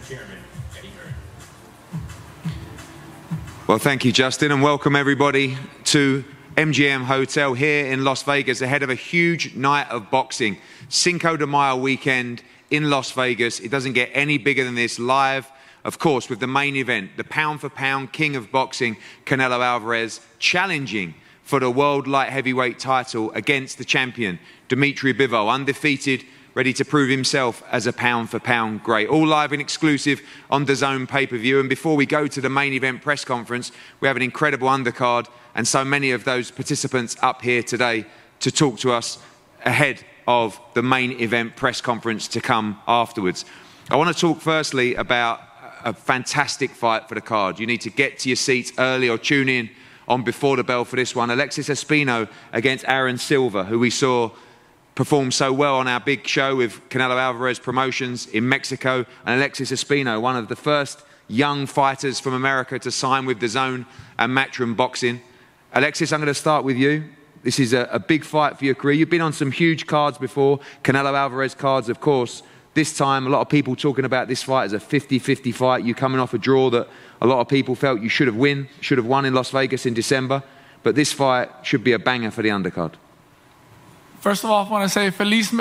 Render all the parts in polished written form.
Chairman, Eddie Hearn. Well, thank you, Justin, and welcome everybody to MGM Hotel here in Las Vegas ahead of a huge night of boxing. Cinco de Mayo weekend in Las Vegas. It doesn't get any bigger than this, live, of course, with the main event, the pound-for-pound king of boxing, Canelo Álvarez, challenging for the world light heavyweight title against the champion, Dmitry Bivol, undefeated, ready to prove himself as a pound-for-pound great. All live and exclusive on DAZN pay-per-view. And before we go to the main event press conference, we have an incredible undercard and so many of those participants up here today to talk to us ahead of the main event press conference to come afterwards. I want to talk firstly about a fantastic fight for the card. You need to get to your seats early or tune in on Before the Bell for this one. Alexis Espino against Aaron Silva, who we saw perform so well on our big show with Canelo Álvarez Promotions in Mexico. And Alexis Espino, one of the first young fighters from America to sign with DAZN and Matchroom Boxing. Alexis, I'm going to start with you. This is a big fight for your career. You've been on some huge cards before, Canelo Álvarez cards, of course. This time, a lot of people talking about this fight as a 50-50 fight. You coming off a draw that a lot of people felt you should have won in Las Vegas in December. But this fight should be a banger for the undercard. First of all, I want to say feliz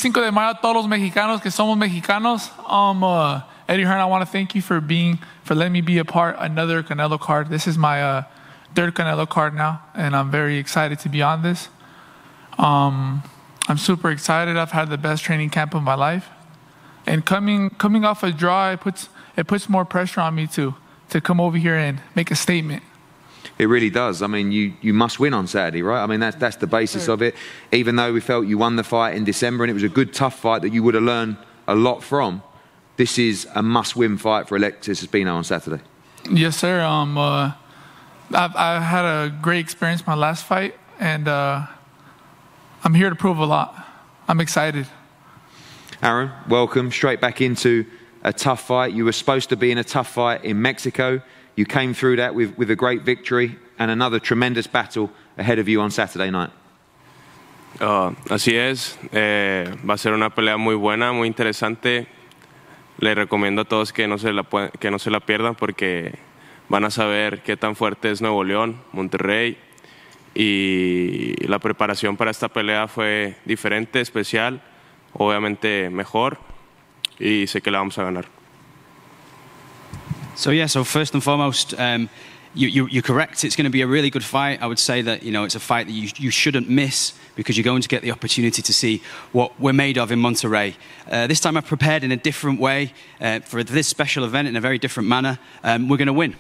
Cinco de Mayo a todos los mexicanos que somos mexicanos. Eddie Hearn, I want to thank you for letting me be a part another Canelo card. This is my third Canelo card now, and I'm very excited to be on this. I'm super excited. I've had the best training camp of my life. And coming off a draw, it puts more pressure on me to come over here and make a statement. It really does. I mean, you must win on Saturday, right? I mean, that's the basis of it. Even though we felt you won the fight in December and it was a good, tough fight that you would have learned a lot from, this is a must-win fight for Alexis Espino on Saturday. Yes, sir. I had a great experience my last fight, and I'm here to prove a lot. I'm excited. Aaron, welcome. Straight back into a tough fight. You were supposed to be in a tough fight in Mexico. You came through that with a great victory and another tremendous battle ahead of you on Saturday night. Así es. Va a ser una pelea muy buena, muy interesante. Le recomiendo a todos que no se la pierdan porque van a saber qué tan fuerte es Nuevo León, Monterrey. Y la preparación para esta pelea fue diferente, especial, obviamente mejor, y sé que la vamos a ganar. So first and foremost, you're correct. It's going to be a really good fight. I would say that it's a fight that you shouldn't miss because you're going to get the opportunity to see what we're made of in Monterrey. This time I've prepared in a different way for this special event in a very different manner. We're going to win.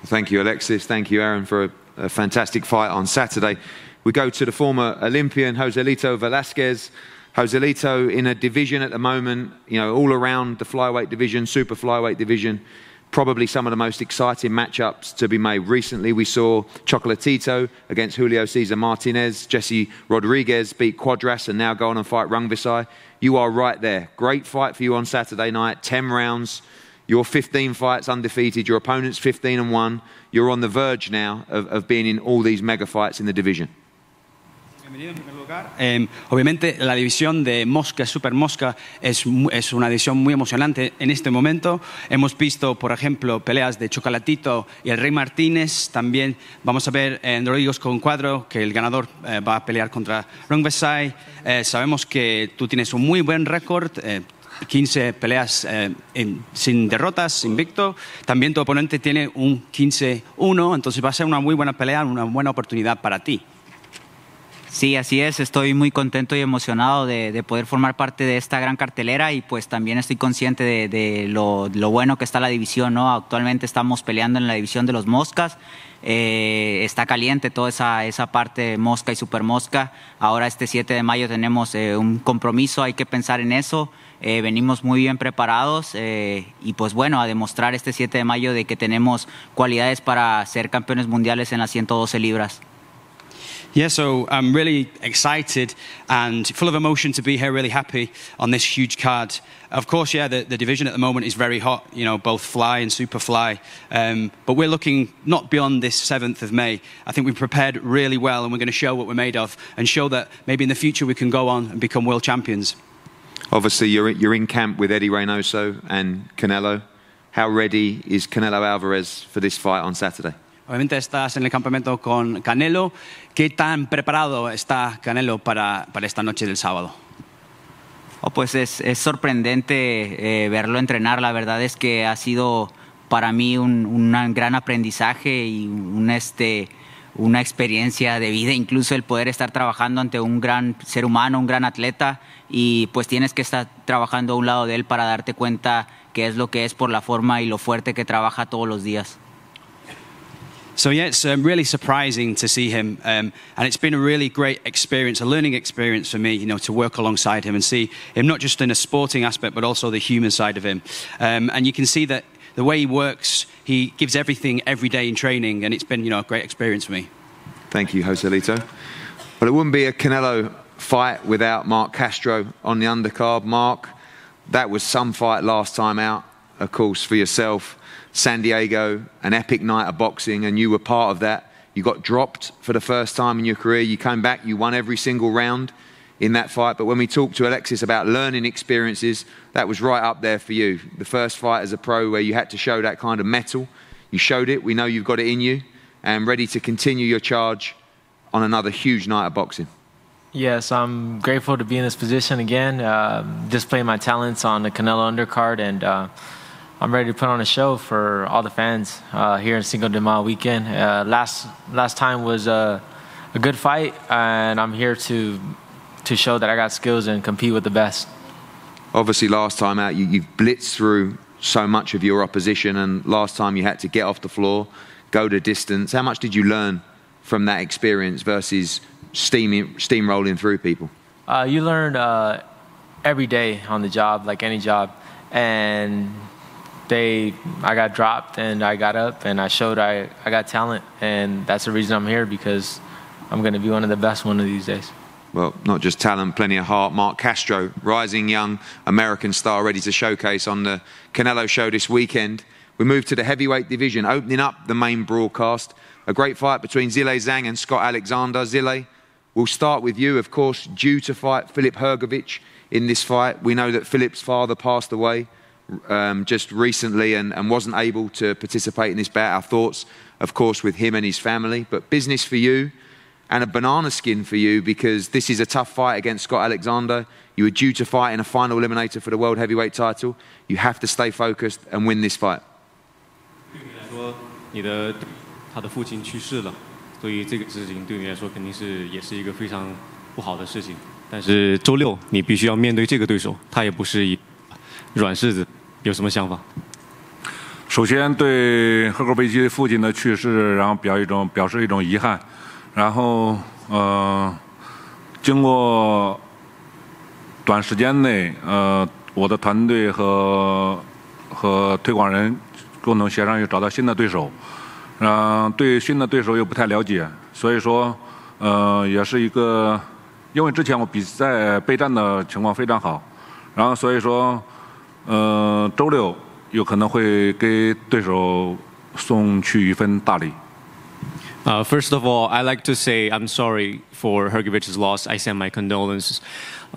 Thank you, Alexis. Thank you, Aaron, for a fantastic fight on Saturday. We go to the former Olympian, Joselito Velasquez. Joselito in a division at the moment, all around the flyweight division, super flyweight division, probably some of the most exciting matchups to be made. Recently, we saw Chocolatito against Julio Cesar Martinez. Jesse Rodriguez beat Quadras and now go on and fight Rungvisai. You are right there. Great fight for you on Saturday night, 10 rounds. You're 15 fights undefeated. Your opponent's 15-1. You're on the verge now of being in all these mega fights in the division. Bienvenido en primer lugar. Obviamente la división de Mosca, Super Mosca, es una división muy emocionante en este momento. Hemos visto, por ejemplo, peleas de Chocolatito y el Rey Martínez. También vamos a ver en Rodríguez con Cuadro que el ganador va a pelear contra Rungvisai. Sabemos que tú tienes un muy buen récord. 15 peleas sin derrotas, invicto. También tu oponente tiene un 15-1, entonces va a ser una muy buena pelea, una buena oportunidad para ti. Sí, así es. Estoy muy contento y emocionado de poder formar parte de esta gran cartelera y pues también estoy consciente de lo bueno que está la división, ¿no? Actualmente estamos peleando en la división de los Moscas. Está caliente toda esa parte Mosca y Super Mosca. Ahora este 7 de mayo tenemos un compromiso, hay que pensar en eso. Venimos muy bien preparados y pues bueno, a demostrar este 7 de mayo de que tenemos cualidades para ser campeones mundiales en las 112 libras. Yeah, so I'm really excited and full of emotion to be here, really happy on this huge card. Of course, yeah, the division at the moment is very hot, both fly and super fly. But we're looking not beyond this 7th of May. I think we've prepared really well and we're going to show what we're made of and show that maybe in the future we can go on and become world champions. Obviously, you're in camp with Eddie Reynoso and Canelo. How ready is Canelo Álvarez for this fight on Saturday? Obviamente estás en el campamento con Canelo. ¿Qué tan preparado está Canelo para esta noche del sábado? Oh, pues es sorprendente verlo entrenar. La verdad es que ha sido para mí un gran aprendizaje y una experiencia de vida, incluso el poder estar trabajando ante un gran ser humano, un gran atleta, y pues tienes que estar trabajando a un lado de él para darte cuenta qué es lo que es por la forma y lo fuerte que trabaja todos los días. So yeah, it's really surprising to see him, and it's been a really great experience, a learning experience for me, to work alongside him and see him not just in a sporting aspect, but also the human side of him. And you can see that the way he works, he gives everything every day in training, and it's been, a great experience for me. Thank you, Joselito. Well, it wouldn't be a Canelo fight without Mark Castro on the undercard. Mark, that was some fight last time out, of course, for yourself. San Diego, an epic night of boxing, and you were part of that. You got dropped for the first time in your career. You came back, you won every single round in that fight. But when we talked to Alexis about learning experiences, that was right up there for you. The first fight as a pro where you had to show that kind of mettle. You showed it. We know you've got it in you and ready to continue your charge on another huge night of boxing. Yes, I'm grateful to be in this position again, display my talents on the Canelo undercard, and I'm ready to put on a show for all the fans here in Cinco de Mayo weekend. Last time was a good fight, and I'm here to show that I got skills and compete with the best. Obviously, last time out, you've blitzed through so much of your opposition, and last time you had to get off the floor, go the distance. How much did you learn from that experience versus steamrolling through people? You learn every day on the job, like any job, and I got dropped and I got up and I showed I got talent, and that's the reason I'm here, because I'm going to be one of the best one of these days. Well, not just talent, plenty of heart. Mark Castro, rising young American star, ready to showcase on the Canelo show this weekend. We move to the heavyweight division, opening up the main broadcast. A great fight between Zhilei Zhang and Scott Alexander. Zhilei, we'll start with you, of course, due to fight Filip Hrgović in this fight. We know that Filip's father passed away just recently and wasn't able to participate in this bout. Our thoughts, of course, with him and his family. But business for you and a banana skin for you, because this is a tough fight against Scott Alexander. You were due to fight in a final eliminator for the world heavyweight title. You have to stay focused and win this fight. 他的父亲去世了，所以这个事情对你来说肯定也是一个非常不好的事情。但是周六你必须要面对这个对手，他也不是一软柿子。有什么想法？首先对赫格贝奇父亲的去世，然后表示一种遗憾。然后经过短时间内，我的团队和推广人共同协商，又找到新的对手。对新的对手又不太了解，所以说也是一个，因为之前我比赛备战的情况非常好，然后所以说周六有可能会给对手送去一份大礼。First of all, I like to say I'm sorry for Hrgovic's loss. I send my condolences.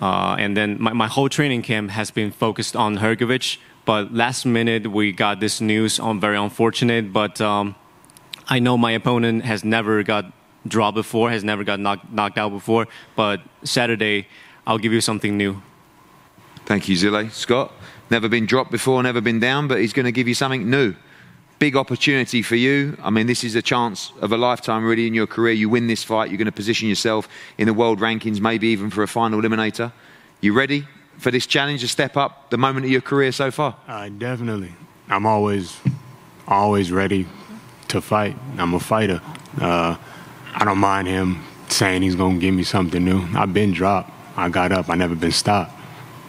And then my whole training camp has been focused on Hrgovic, but last minute we got this news. Very unfortunate, but I know my opponent has never got dropped before, has never got knocked out before, but Saturday I'll give you something new. Thank you, Zhilei. Scott, never been dropped before, never been down, but he's going to give you something new. Big opportunity for you. I mean, this is a chance of a lifetime really in your career. You win this fight, you're going to position yourself in the world rankings, maybe even for a final eliminator. You ready for this challenge to step up the moment of your career so far? Definitely. I'm always ready to fight. I'm a fighter. I don't mind him saying he's going to give me something new. I've been dropped. I got up. I never been stopped.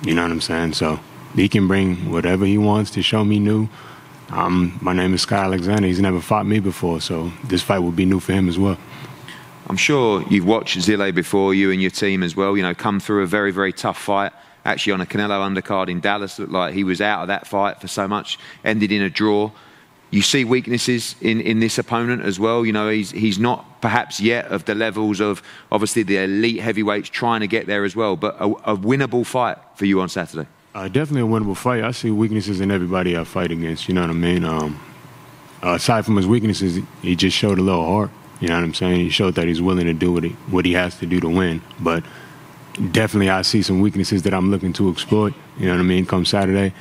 You know what I'm saying? So he can bring whatever he wants to show me new. My name is Scott Alexander. He's never fought me before, so this fight will be new for him as well. I'm sure you've watched Zhilei before, you and your team as well, come through a very, very tough fight. Actually on a Canelo undercard in Dallas, looked like he was out of that fight for so much, ended in a draw. You see weaknesses in this opponent as well. He's not perhaps yet of the levels of obviously the elite heavyweights trying to get there as well, but a winnable fight for you on Saturday. Definitely a winnable fight. I see weaknesses in everybody I fight against, you know what I mean? Aside from his weaknesses, he just showed a little heart, you know what I'm saying? He showed that he's willing to do what he has to do to win, but definitely I see some weaknesses that I'm looking to exploit, you know what I mean, come Saturday,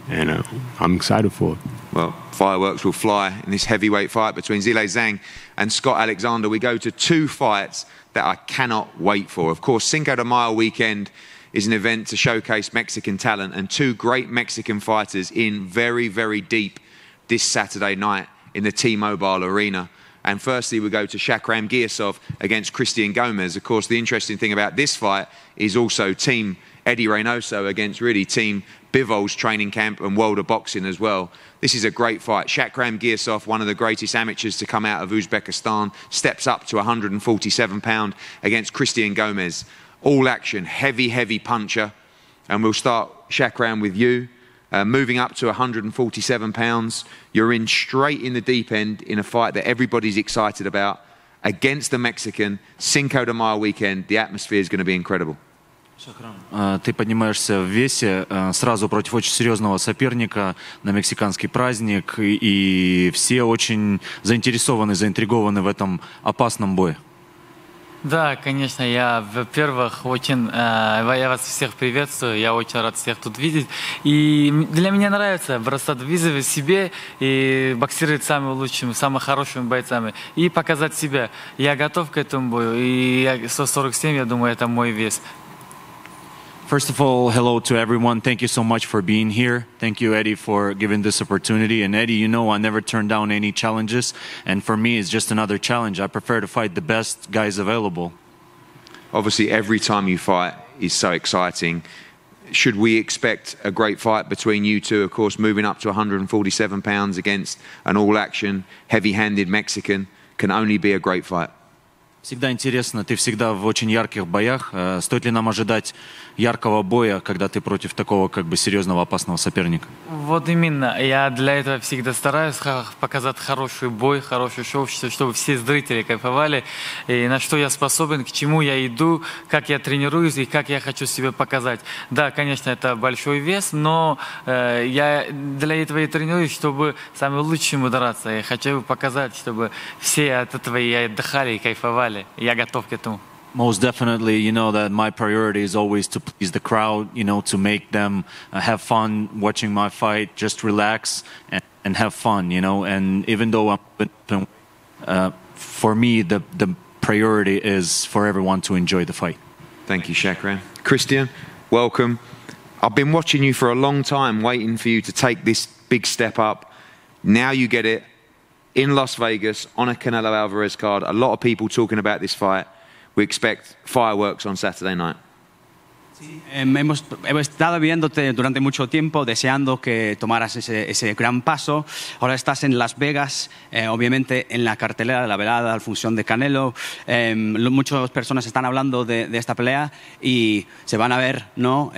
and I'm excited for it. Well, fireworks will fly in this heavyweight fight between Zhilei Zhang and Scott Alexander. We go to two fights that I cannot wait for. Of course, Cinco de Mayo weekend is an event to showcase Mexican talent, and two great Mexican fighters in very, very deep this Saturday night in the T-Mobile Arena. And firstly, we go to Shakram Giasov against Christian Gomez. Of course, the interesting thing about this fight is also Team Eddie Reynoso against really Team Bivol's training camp and World of Boxing as well. This is a great fight. Shakram Giasov, one of the greatest amateurs to come out of Uzbekistan, steps up to 147 pound against Christian Gomez. All action, heavy, heavy puncher. And we'll start, Shakram, with you. Moving up to 147 pounds, you're in straight in the deep end in a fight that everybody's excited about against the Mexican. Cinco de Mayo weekend, the atmosphere is going to be incredible. Ты поднимаешься в весе сразу против очень серьезного соперника на мексиканский праздник, и все очень заинтересованы, заинтригованы в этом опасном бое. Да, конечно, я, во-первых, я вас всех приветствую, я очень рад всех тут видеть. И для меня нравится бросать вызовы себе и боксировать самыми лучшими, самыми хорошими бойцами и показать себя. Я готов к этому бою, и 147, я думаю, это мой вес. First of all, hello to everyone. Thank you so much for being here. Thank you, Eddie, for giving this opportunity. And Eddie, you know I never turn down any challenges. And for me, it's just another challenge. I prefer to fight the best guys available. Obviously, every time you fight is so exciting. Should we expect a great fight between you two? Of course, moving up to 147 pounds against an all-action, heavy-handed Mexican can only be a great fight. Всегда интересно, ты всегда в очень ярких боях. Стоит ли нам ожидать яркого боя, когда ты против такого как бы серьезного, опасного соперника? Вот именно. Я для этого всегда стараюсь показать хороший бой, хорошее шоу, чтобы все зрители кайфовали, и на что я способен, к чему я иду, как я тренируюсь и как я хочу себя показать. Да, конечно, это большой вес, но я для этого и тренируюсь, чтобы самым лучшим драться. Я хочу показать, чтобы все от этого и отдыхали, и кайфовали. Я готов к этому. Most definitely, you know that my priority is always to please the crowd, you know, to make them have fun watching my fight, just relax and have fun, you know. And even though for me, the priority is for everyone to enjoy the fight. Thank you, Shakram. Christian, welcome. I've been watching you for a long time, waiting for you to take this big step up. Now you get it in Las Vegas on a Canelo Álvarez card. A lot of people talking about this fight. We expect fireworks on Saturday night. Hemos estado viéndote durante mucho tiempo, deseando que tomaras ese gran paso. Ahora estás en Las Vegas, obviamente en la cartelera de la velada, la función de Canelo. Muchas personas están hablando de esta pelea y se van a ver, ¿no?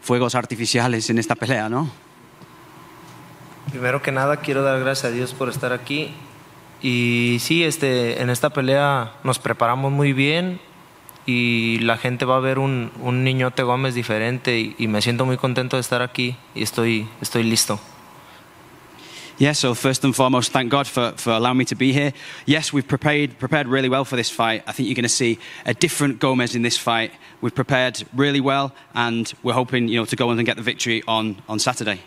Fuegos artificiales en esta pelea, ¿no? Primero que nada, quiero dar gracias a Dios por estar aquí. Y sí, en esta pelea nos preparamos muy bien y la gente va a ver un Niñote Gómez diferente y me siento muy contento de estar aquí y estoy listo. Yes, so first and foremost, thank God for allowing me to be here. Yes, we've prepared really well for this fight. I think you're going to see a different Gomez in this fight. We've prepared really well and we're hoping, you know, to go on and get the victory on Saturday.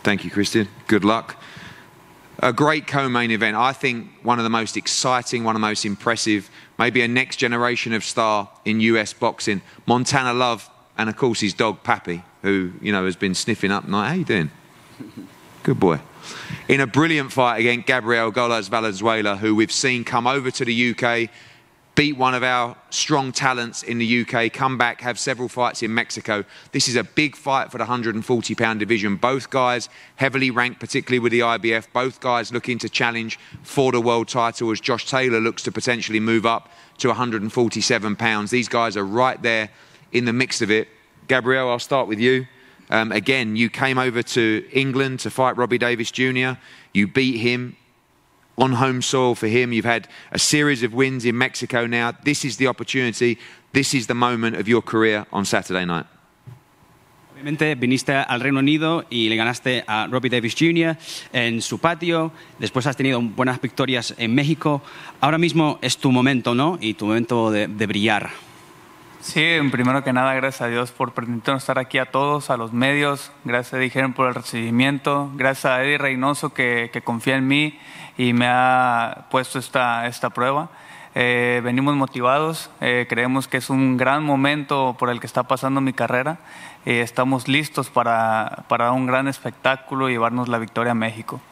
Thank you, Christian. Good luck. A great co-main event. I think one of the most exciting, one of the most impressive, maybe a next generation of star in US boxing. Montana Love, and of course his dog Pappy, who, you know, has been sniffing up night. How you doing? Good boy. In a brilliant fight against Gabriel Golas Valenzuela, who we've seen come over to the UK, beat one of our strong talents in the UK, come back, have several fights in Mexico. This is a big fight for the 140-pound division. Both guys heavily ranked, particularly with the IBF. Both guys looking to challenge for the world title as Josh Taylor looks to potentially move up to 147 pounds. These guys are right there in the mix of it. Gabriel, I'll start with you. Again, you came over to England to fight Robbie Davis Jr. You beat him on home soil for him. You've had a series of wins in Mexico now. This is the opportunity. This is the moment of your career on Saturday night. Obviamente viniste al Reino Unido y le ganaste a Robbie Davis Jr. en su patio. Después has tenido buenas victorias en México. Ahora mismo es tu momento, ¿no? Y tu momento de brillar. Sí, primero que nada, gracias a Dios por permitirnos estar aquí a todos, a los medios. Gracias a Dijeron por el recibimiento. Gracias a Eddie Reynoso que confía en mí y me ha puesto esta prueba. Venimos motivados, creemos que es un gran momento por el que está pasando mi carrera. Estamos listos para un gran espectáculo y llevarnos la victoria a México.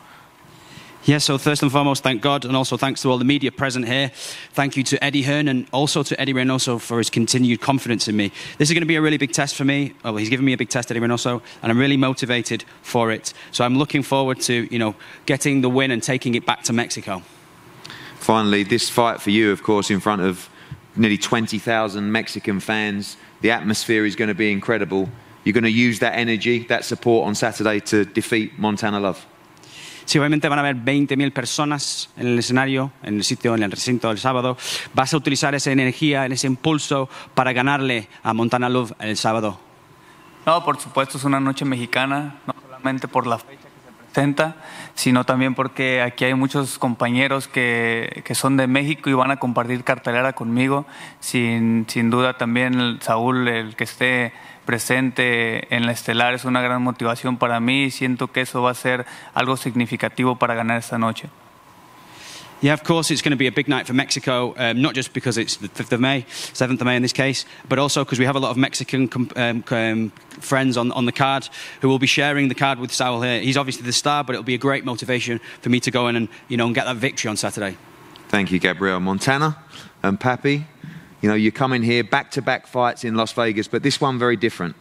Yes, so first and foremost, thank God, and also thanks to all the media present here. Thank you to Eddie Hearn and also to Eddie Reynoso for his continued confidence in me. This is going to be a really big test for me. Oh, he's given me a big test, Eddie Reynoso, and I'm really motivated for it. So I'm looking forward to, getting the win and taking it back to Mexico. Finally, this fight for you, of course, in front of nearly 20,000 Mexican fans. The atmosphere is going to be incredible. You're going to use that energy, that support on Saturday to defeat Montana Love. Sí, obviamente van a haber 20.000 personas en el escenario, en el recinto del sábado. Vas a utilizar esa energía, ese impulso para ganarle a Montana Love el sábado. No, por supuesto, es una noche mexicana, no solamente por la fecha que se presenta, sino también porque aquí hay muchos compañeros que son de México y van a compartir cartelera conmigo. Sin duda también Saúl, el que esté presente en la estelar, es una gran motivación para mí y siento que eso va a ser algo significativo para ganar esta noche. Yeah, of course, it's going to be a big night for Mexico, not just because it's the 5th of May, 7th of May in this case, but also because we have a lot of Mexican friends on the card who will be sharing the card with Saul here. He's obviously the star, but it'll be a great motivation for me to go in and get that victory on Saturday. Thank you, Gabriel. Montana and Papi, you come in here, back-to-back fights in Las Vegas, but this one very different.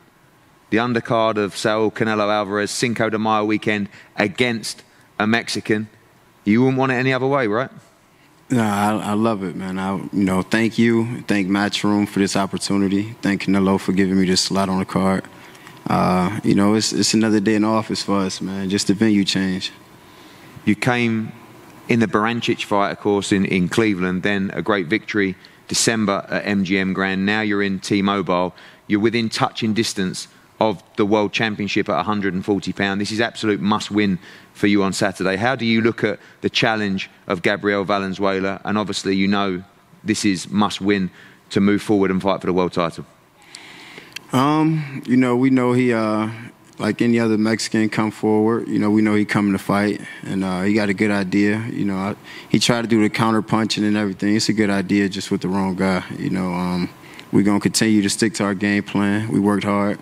The undercard of Saul Canelo Álvarez, Cinco de Mayo weekend against a Mexican. You wouldn't want it any other way, right? No, I love it, man. Thank you. Thank Matchroom for this opportunity. Thank Canelo for giving me this slot on the card. It's another day in office for us, man. Just the venue change. You came in the Barancic fight, of course, in Cleveland, then a great victory December at MGM Grand. Now you're in T-Mobile. You're within touching distance of the World Championship at 140 pounds. This is absolute must-win for you on Saturday. How do you look at the challenge of Gabriel Valenzuela? And obviously, this is must-win to move forward and fight for the world title. We know he, like any other Mexican, come forward. We know he coming to fight, and he got a good idea. He tried to do the counter punching and everything. It's a good idea, just with the wrong guy. We're gonna continue to stick to our game plan. We worked hard,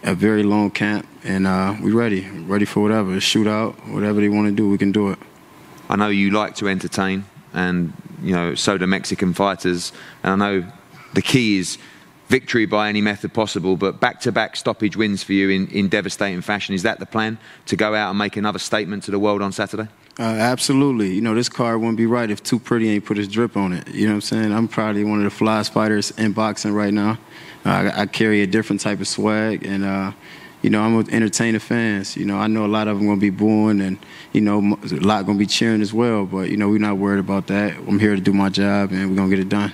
a very long camp, and we're ready for whatever, a shootout, whatever they want to do, we can do it. I know you like to entertain, and so do Mexican fighters, and I know the key is victory by any method possible, but back-to-back stoppage wins for you in devastating fashion. Is that the plan, to go out and make another statement to the world on Saturday? Absolutely. This card wouldn't be right if Too Pretty ain't put his drip on it. You know what I'm saying? I'm probably one of the flyest fighters in boxing right now. I carry a different type of swag, and I'm going to entertain the fans. I know a lot of them going to be booing, and, a lot going to be cheering as well, but, we're not worried about that. I'm here to do my job, and we're going to get it done.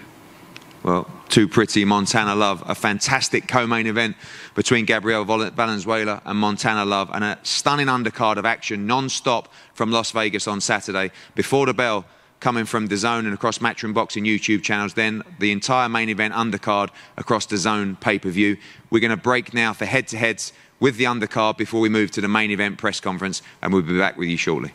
Well, Too Pretty, Montana Love, a fantastic co-main event between Gabriel Valenzuela and Montana Love, and a stunning undercard of action non-stop from Las Vegas on Saturday. Before the bell, coming from DAZN and across Matchroom Boxing YouTube channels, then the entire main event undercard across DAZN pay-per-view. We're going to break now for head-to-heads with the undercard before we move to the main event press conference, and we'll be back with you shortly.